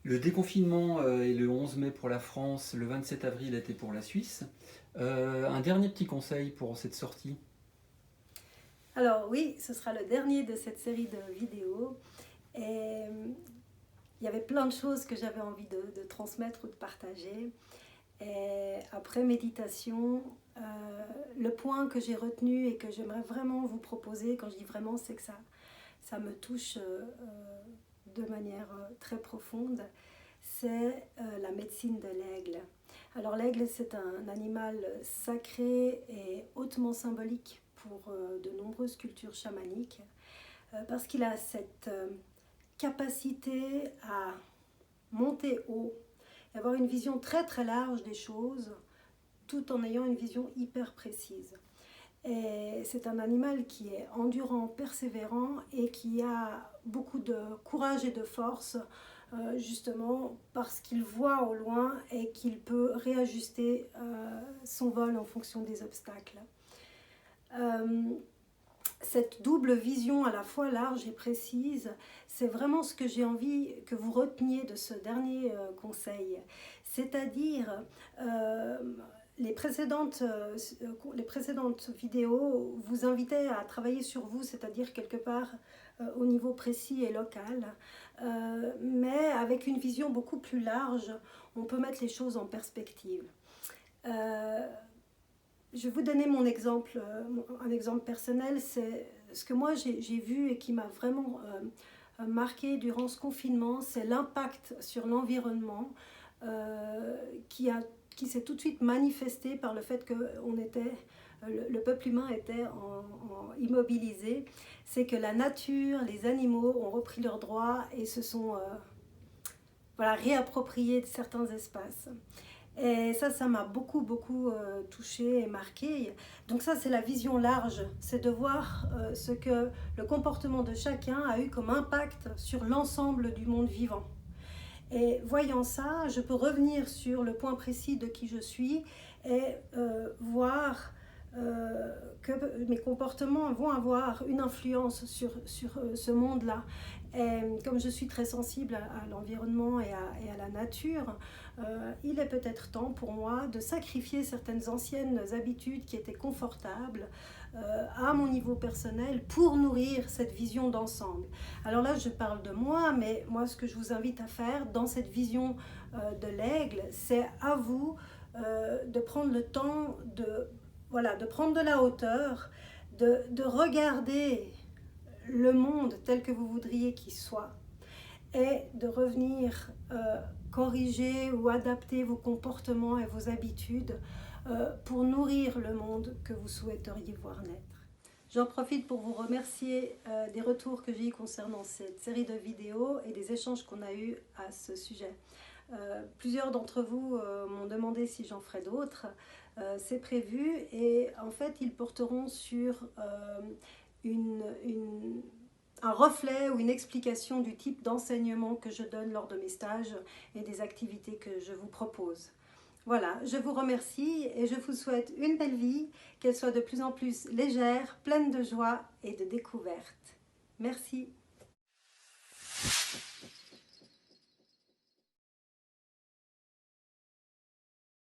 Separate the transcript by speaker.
Speaker 1: Le déconfinement est le 11 mai pour la France, le 27 avril était pour la Suisse. Un dernier petit conseil pour cette sortie.
Speaker 2: Alors oui, ce sera le dernier de cette série de vidéos. Et il y avait plein de choses que j'avais envie de transmettre ou de partager. Et après méditation, le point que j'ai retenu et que j'aimerais vraiment vous proposer, quand je dis vraiment, c'est que ça me touche de manière très profonde, c'est la médecine de l'aigle. Alors l'aigle, c'est un animal sacré et hautement symbolique pour de nombreuses cultures chamaniques, parce qu'il a cette capacité à monter haut et avoir une vision très très large des choses, tout en ayant une vision hyper précise. Et c'est un animal qui est endurant, persévérant et qui a beaucoup de courage et de force, justement parce qu'il voit au loin et qu'il peut réajuster son vol en fonction des obstacles. Cette double vision à la fois large et précise, c'est vraiment ce que j'ai envie que vous reteniez de ce dernier conseil. C'est-à-dire, les précédentes vidéos vous invitaient à travailler sur vous, c'est-à-dire quelque part au niveau précis et local, mais avec une vision beaucoup plus large, on peut mettre les choses en perspective. Je vais vous donner mon exemple, un exemple personnel, c'est ce que moi j'ai vu et qui m'a vraiment marqué durant ce confinement, c'est l'impact sur l'environnement qui s'est tout de suite manifesté par le fait que le peuple humain était immobilisé. C'est que la nature, les animaux ont repris leurs droits et se sont réappropriés certains espaces. Et ça m'a beaucoup touchée et marquée. Donc ça, c'est la vision large, c'est de voir ce que le comportement de chacun a eu comme impact sur l'ensemble du monde vivant. Et voyant ça, je peux revenir sur le point précis de qui je suis et voir que mes comportements vont avoir une influence sur ce monde-là. Et comme je suis très sensible à l'environnement et à la nature, il est peut-être temps pour moi de sacrifier certaines anciennes habitudes qui étaient confortables à mon niveau personnel pour nourrir cette vision d'ensemble. Alors là, je parle de moi, mais moi, ce que je vous invite à faire dans cette vision de l'aigle, c'est à vous de prendre le temps de prendre de la hauteur, de regarder le monde tel que vous voudriez qu'il soit et de revenir corriger ou adapter vos comportements et vos habitudes pour nourrir le monde que vous souhaiteriez voir naître. J'en profite pour vous remercier des retours que j'ai eu concernant cette série de vidéos et des échanges qu'on a eus à ce sujet. Plusieurs d'entre vous m'ont demandé si j'en ferais d'autres. C'est prévu et en fait ils porteront sur un reflet ou une explication du type d'enseignement que je donne lors de mes stages et des activités que je vous propose. Voilà, je vous remercie et je vous souhaite une belle vie, qu'elle soit de plus en plus légère, pleine de joie et de découvertes. Merci.